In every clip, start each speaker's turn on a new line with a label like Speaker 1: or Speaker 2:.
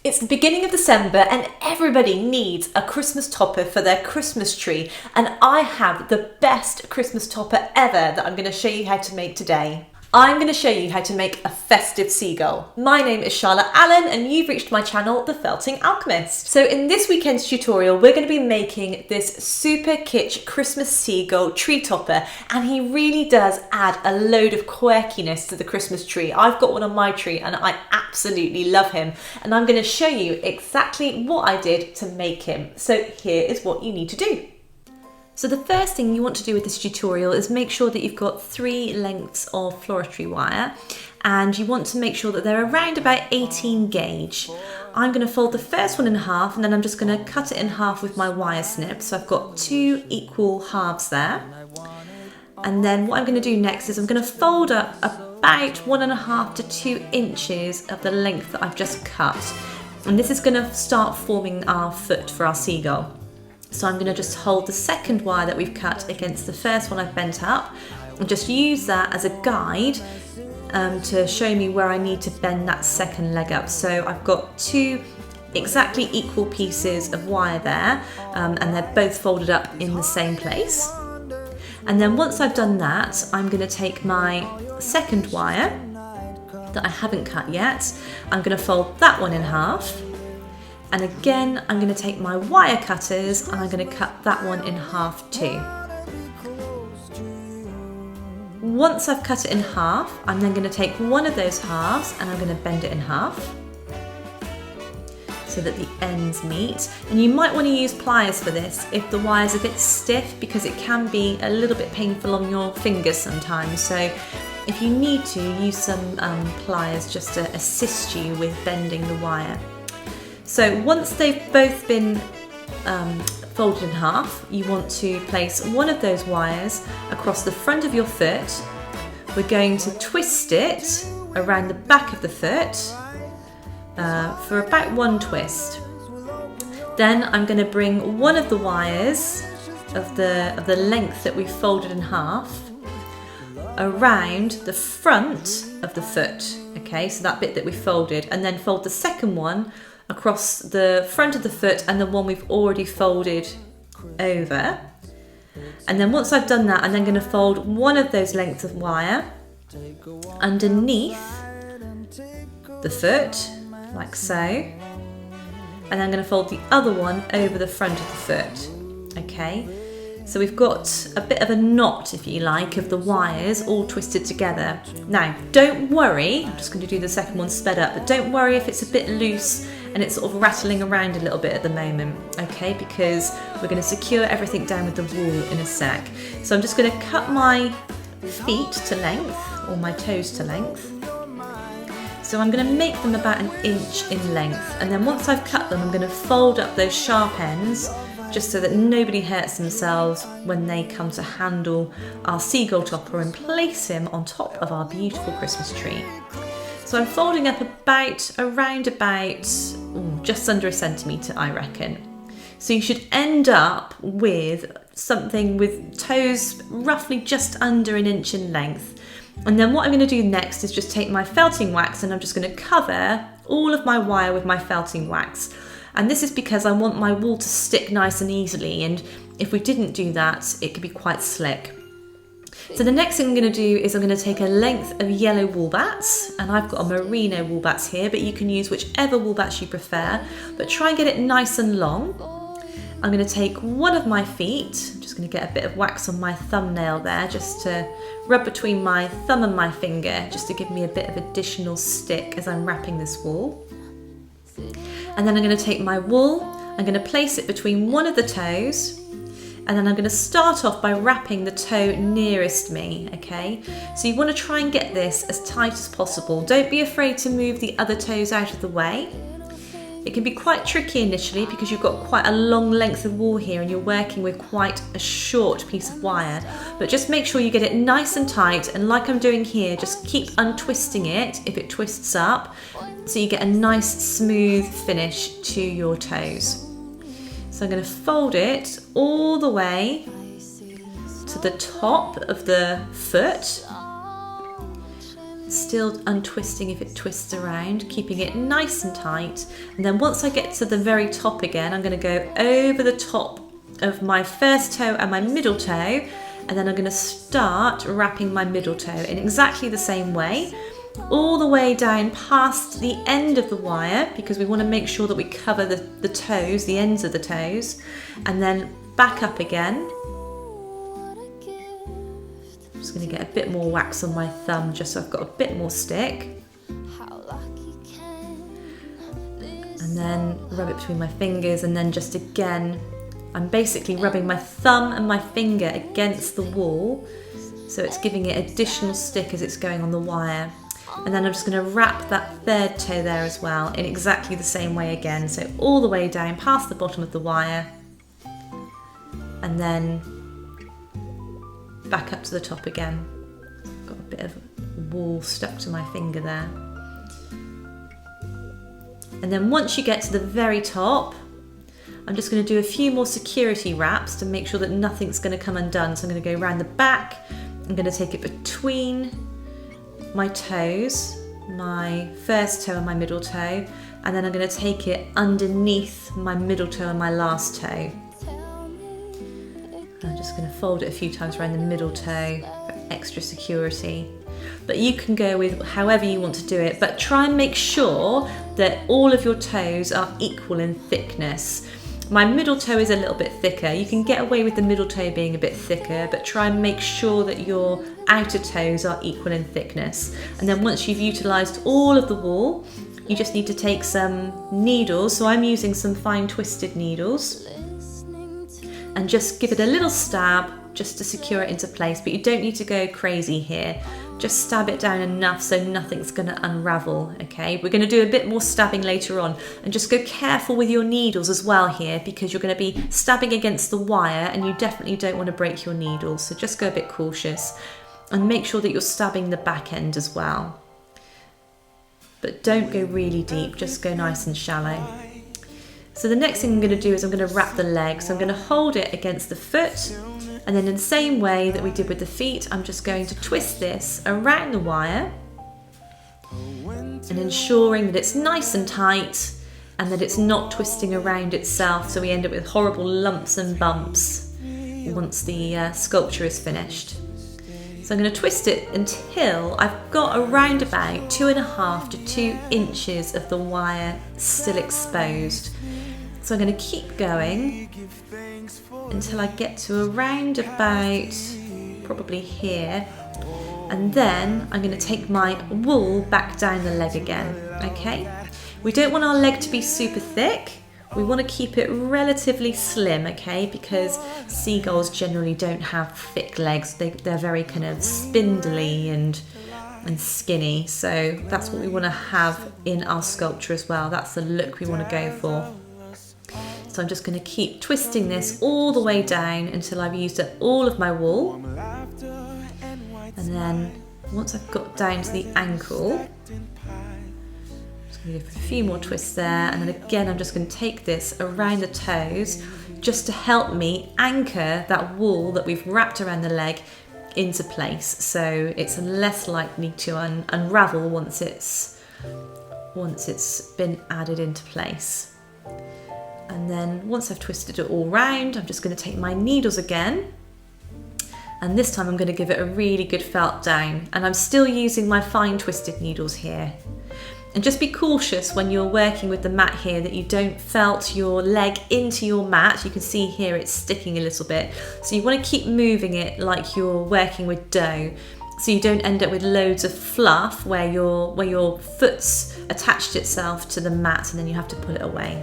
Speaker 1: It's the beginning of December and everybody needs a Christmas topper for their Christmas tree, and I have the best Christmas topper ever that I'm going to show you how to make today. I'm going to show you how to make a festive seagull. My name is Charlotte Allen and you've reached my channel, The Felting Alchemist. So in this weekend's tutorial, we're going to be making this super kitsch Christmas seagull tree topper, and he really does add a load of quirkiness to the Christmas tree. I've got one on my tree and I absolutely love him, and I'm going to show you exactly what I did to make him. So here is what you need to do. So the first thing you want to do with this tutorial is make sure that you've got 3 lengths of floristry wire, and you want to make sure that they're around about 18 gauge. I'm going to fold the first one in half, and then I'm just going to cut it in half with my wire snip. So I've got 2 equal halves there. And then what I'm going to do next is I'm going to fold up about 1.5 to 2 inches of the length that I've just cut. And this is going to start forming our foot for our seagull. So I'm going to just hold the second wire that we've cut against the first one I've bent up and just use that as a guide to show me where I need to bend that second leg up. So I've got 2 exactly equal pieces of wire there, and they're both folded up in the same place. And then once I've done that, I'm going to take my second wire that I haven't cut yet. I'm going to fold that one in half. And again, I'm going to take my wire cutters and I'm going to cut that one in half too. Once I've cut it in half, I'm then going to take one of those halves and I'm going to bend it in half so that the ends meet. And you might want to use pliers for this if the wire's a bit stiff, because it can be a little bit painful on your fingers sometimes. So if you need to, use some pliers just to assist you with bending the wire. So once they've both been folded in half, you want to place one of those wires across the front of your foot. We're going to twist it around the back of the foot for about 1 twist. Then I'm going to bring one of the wires of the length that we've folded in half around the front of the foot. Okay, so that bit that we folded, and then fold the second one across the front of the foot and the one we've already folded over. And then once I've done that, I'm then going to fold one of those lengths of wire underneath the foot, like so. And then I'm going to fold the other one over the front of the foot. Okay, so we've got a bit of a knot, if you like, of the wires all twisted together. Now, don't worry, I'm just going to do the second one sped up, but don't worry if it's a bit loose and it's sort of rattling around a little bit at the moment, okay, because we're going to secure everything down with the wool in a sec. So I'm just going to cut my feet to length, or my toes to length. So I'm going to make them about 1 inch in length, and then once I've cut them, I'm going to fold up those sharp ends just so that nobody hurts themselves when they come to handle our seagull topper and place him on top of our beautiful Christmas tree. So I'm folding up around about just under 1 centimetre, I reckon. So you should end up with something with toes roughly just under 1 inch in length. And then what I'm going to do next is just take my felting wax and I'm just going to cover all of my wire with my felting wax. And this is because I want my wool to stick nice and easily, and if we didn't do that, it could be quite slick. So the next thing I'm going to do is I'm going to take a length of yellow wool bats, and I've got a merino wool bats here, but you can use whichever wool bats you prefer, but try and get it nice and long. I'm going to take one of my feet, I'm just going to get a bit of wax on my thumbnail there, just to rub between my thumb and my finger, just to give me a bit of additional stick as I'm wrapping this wool. And then I'm going to take my wool, I'm going to place it between one of the toes, and then I'm going to start off by wrapping the toe nearest me, okay? So you want to try and get this as tight as possible. Don't be afraid to move the other toes out of the way. It can be quite tricky initially because you've got quite a long length of wool here and you're working with quite a short piece of wire. But just make sure you get it nice and tight, and like I'm doing here, just keep untwisting it if it twists up, so you get a nice smooth finish to your toes. So I'm going to fold it all the way to the top of the foot, still untwisting if it twists around, keeping it nice and tight. And then once I get to the very top again, I'm going to go over the top of my first toe and my middle toe, and then I'm going to start wrapping my middle toe in exactly the same way, all the way down past the end of the wire, because we want to make sure that we cover the toes, the ends of the toes, and then back up again. I'm just going to get a bit more wax on my thumb just so I've got a bit more stick. And then rub it between my fingers, and then just again, I'm basically rubbing my thumb and my finger against the wall, so it's giving it additional stick as it's going on the wire. And then I'm just going to wrap that third toe there as well in exactly the same way again, so all the way down past the bottom of the wire, and then back up to the top again. Got a bit of wool stuck to my finger there. And then once you get to the very top, I'm just going to do a few more security wraps to make sure that nothing's going to come undone. So I'm going to go around the back, I'm going to take it between my toes, my first toe and my middle toe, and then I'm going to take it underneath my middle toe and my last toe. I'm just going to fold it a few times around the middle toe for extra security. But you can go with however you want to do it, but try and make sure that all of your toes are equal in thickness. My middle toe is a little bit thicker. You can get away with the middle toe being a bit thicker, but try and make sure that your outer toes are equal in thickness. And then once you've utilised all of the wool, you just need to take some needles. So I'm using some fine twisted needles, and just give it a little stab just to secure it into place. But you don't need to go crazy here. Just stab it down enough so nothing's going to unravel, okay? We're going to do a bit more stabbing later on, and just go careful with your needles as well here, because you're going to be stabbing against the wire and you definitely don't want to break your needles, so just go a bit cautious and make sure that you're stabbing the back end as well. But don't go really deep, just go nice and shallow. So the next thing I'm going to do is I'm going to wrap the leg. So I'm going to hold it against the foot, and then in the same way that we did with the feet, I'm just going to twist this around the wire and ensuring that it's nice and tight and that it's not twisting around itself, so we end up with horrible lumps and bumps once the sculpture is finished. So I'm going to twist it until I've got around about 2.5 to 2 inches of the wire still exposed. So I'm going to keep going until I get to around about probably here, and then I'm going to take my wool back down the leg again, okay? We don't want our leg to be super thick, we want to keep it relatively slim, okay, because seagulls generally don't have thick legs, they're very kind of spindly and skinny, so that's what we want to have in our sculpture as well. That's the look we want to go for. So I'm just going to keep twisting this all the way down until I've used up all of my wool. And then once I've got down to the ankle, I'm just going to go for a few more twists there. And then again, I'm just going to take this around the toes just to help me anchor that wool that we've wrapped around the leg into place. So it's less likely to unravel once it's been added into place. And then once I've twisted it all round, I'm just going to take my needles again, and this time I'm going to give it a really good felt down, and I'm still using my fine twisted needles here. And just be cautious when you're working with the mat here that you don't felt your leg into your mat. You can see here it's sticking a little bit, so you want to keep moving it like you're working with dough, so you don't end up with loads of fluff where your foot's attached itself to the mat and then you have to pull it away.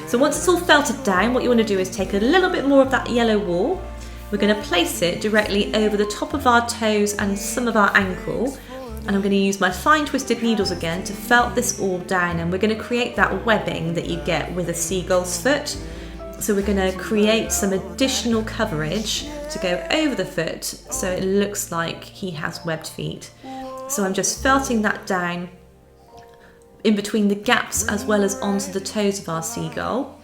Speaker 1: So once it's all felted down, what you want to do is take a little bit more of that yellow wool. We're going to place it directly over the top of our toes and some of our ankle. And I'm going to use my fine twisted needles again to felt this all down. And we're going to create that webbing that you get with a seagull's foot. So we're going to create some additional coverage to go over the foot so it looks like he has webbed feet. So I'm just felting that down in between the gaps as well as onto the toes of our seagull.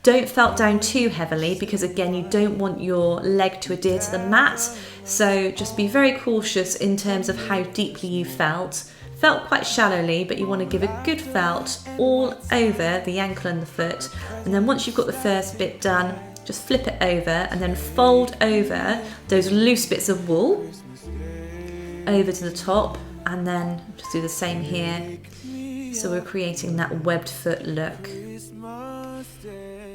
Speaker 1: Don't felt down too heavily because again, you don't want your leg to adhere to the mat. So just be very cautious in terms of how deeply you felt. Felt quite shallowly, but you want to give a good felt all over the ankle and the foot. And then once you've got the first bit done, just flip it over and then fold over those loose bits of wool over to the top, and then just do the same here. So we're creating that webbed foot look.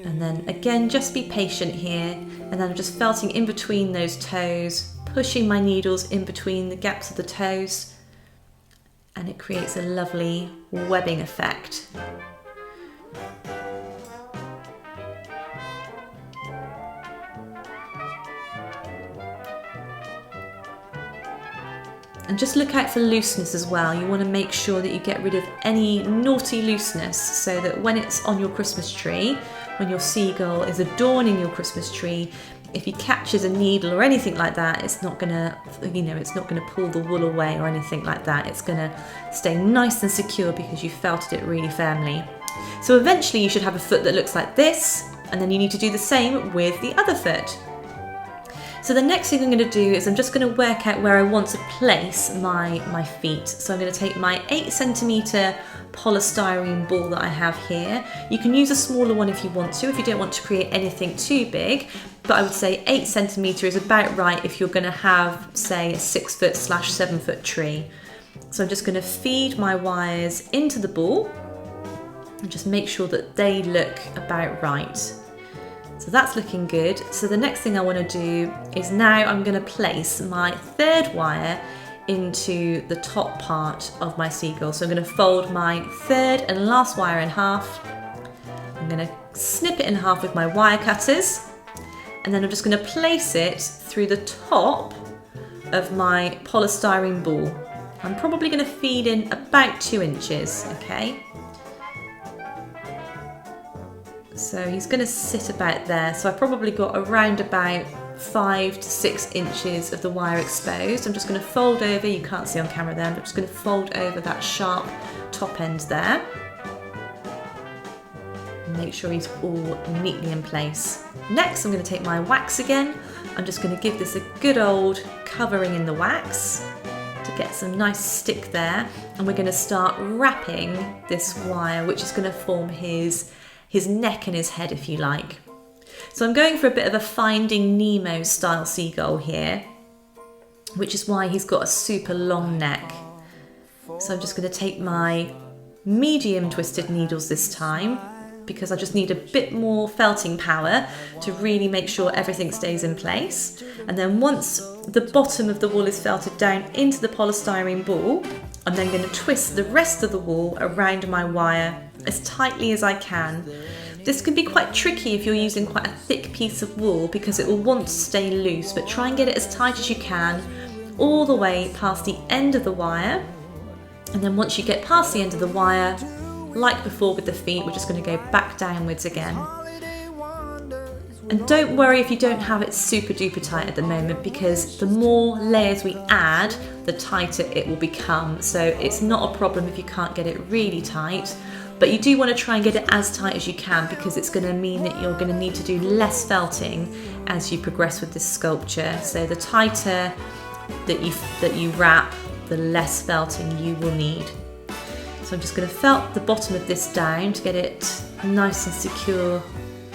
Speaker 1: And then again, just be patient here. And then I'm just felting in between those toes, pushing my needles in between the gaps of the toes. And it creates a lovely webbing effect. And just look out for looseness as well. You want to make sure that you get rid of any naughty looseness so that when it's on your Christmas tree, when your seagull is adorning your Christmas tree, if he catches a needle or anything like that, it's not gonna, it's not gonna pull the wool away or anything like that. It's gonna stay nice and secure because you felted it really firmly. So eventually you should have a foot that looks like this, and then you need to do the same with the other foot. So the next thing I'm going to do is I'm just going to work out where I want to place my feet. So I'm going to take my 8cm polystyrene ball that I have here. You can use a smaller one if you want to, if you don't want to create anything too big, but I would say 8cm is about right if you're going to have, say, a 6-foot/7 foot tree. So I'm just going to feed my wires into the ball and just make sure that they look about right. So that's looking good. So the next thing I want to do is now I'm going to place my third wire into the top part of my seagull. So I'm going to fold my third and last wire in half. I'm going to snip it in half with my wire cutters, and then I'm just going to place it through the top of my polystyrene ball. I'm probably going to feed in about 2 inches, okay? So he's going to sit about there. So I've probably got around about 5 to 6 inches of the wire exposed. I'm just going to fold over, you can't see on camera there, but I'm just going to fold over that sharp top end there. And make sure he's all neatly in place. Next, I'm going to take my wax again. I'm just going to give this a good old covering in the wax to get some nice stick there. And we're going to start wrapping this wire, which is going to form his neck and his head, if you like. So I'm going for a bit of a Finding Nemo style seagull here, which is why he's got a super long neck. So I'm just going to take my medium twisted needles this time, because I just need a bit more felting power to really make sure everything stays in place. And then once the bottom of the wool is felted down into the polystyrene ball, I'm then going to twist the rest of the wool around my wire as tightly as I can. This can be quite tricky if you're using quite a thick piece of wool because it will want to stay loose, but try and get it as tight as you can all the way past the end of the wire. And then once you get past the end of the wire, like before with the feet, we're just going to go back downwards again. And don't worry if you don't have it super duper tight at the moment, because the more layers we add, the tighter it will become. So it's not a problem if you can't get it really tight, but you do want to try and get it as tight as you can, because it's going to mean that you're going to need to do less felting as you progress with this sculpture. So the tighter that you wrap, the less felting you will need. So I'm just going to felt the bottom of this down to get it nice and secure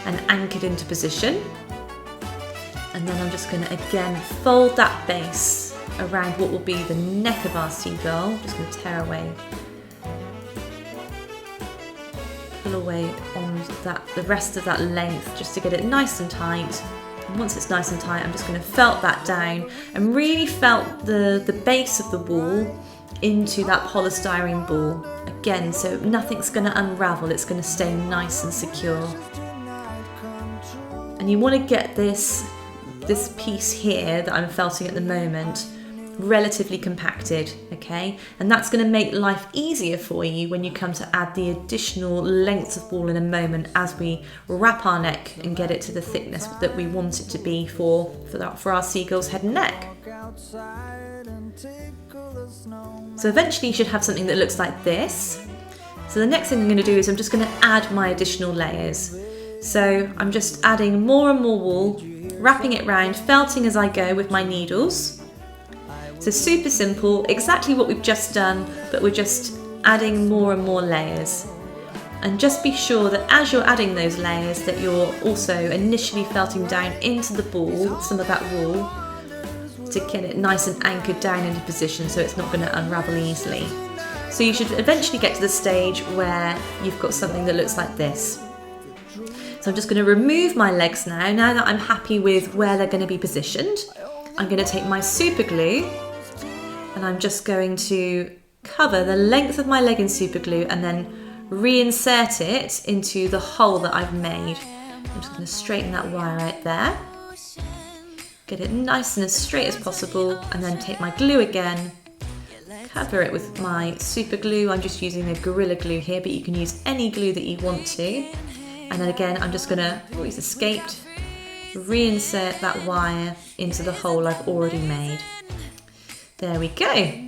Speaker 1: and anchored into position. And then I'm just going to again fold that base around what will be the neck of our seagull. I'm just going to tear away, pull away on the rest of that length just to get it nice and tight. And once it's nice and tight, I'm just going to felt that down and really felt the base of the wool into that polystyrene ball again, so nothing's going to unravel, it's going to stay nice and secure. And you want to get this piece here that I'm felting at the moment relatively compacted, okay? And that's going to make life easier for you when you come to add the additional lengths of wool in a moment as we wrap our neck and get it to the thickness that we want it to be for our seagull's head and neck. So eventually you should have something that looks like this. So the next thing I'm going to do is I'm just going to add my additional layers. So I'm just adding more and more wool, wrapping it round, felting as I go with my needles. So super simple, exactly what we've just done, but we're just adding more and more layers. And just be sure that as you're adding those layers that you're also initially felting down into the ball some of that wool to get it nice and anchored down into position so it's not going to unravel easily. So you should eventually get to the stage where you've got something that looks like this. So I'm just going to remove my legs now that I'm happy with where they're going to be positioned. I'm going to take my super glue and I'm just going to cover the length of my leg in super glue and then reinsert it into the hole that I've made. I'm just going to straighten that wire out there, get it nice and as straight as possible, and then take my glue again, cover it with my super glue. I'm just using a Gorilla Glue here, but you can use any glue that you want to. And then again, I'm just going to, oh, it's escaped, reinsert that wire into the hole I've already made. There we go.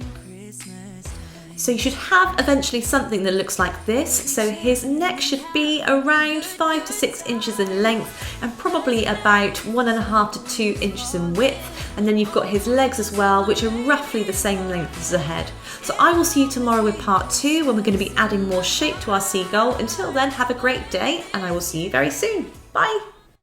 Speaker 1: So you should have eventually something that looks like this. So his neck should be around 5 to 6 inches in length and probably about 1.5 to 2 inches in width. And then you've got his legs as well, which are roughly the same length as the head. So I will see you tomorrow with part 2 when we're going to be adding more shape to our seagull. Until then, have a great day and I will see you very soon. Bye.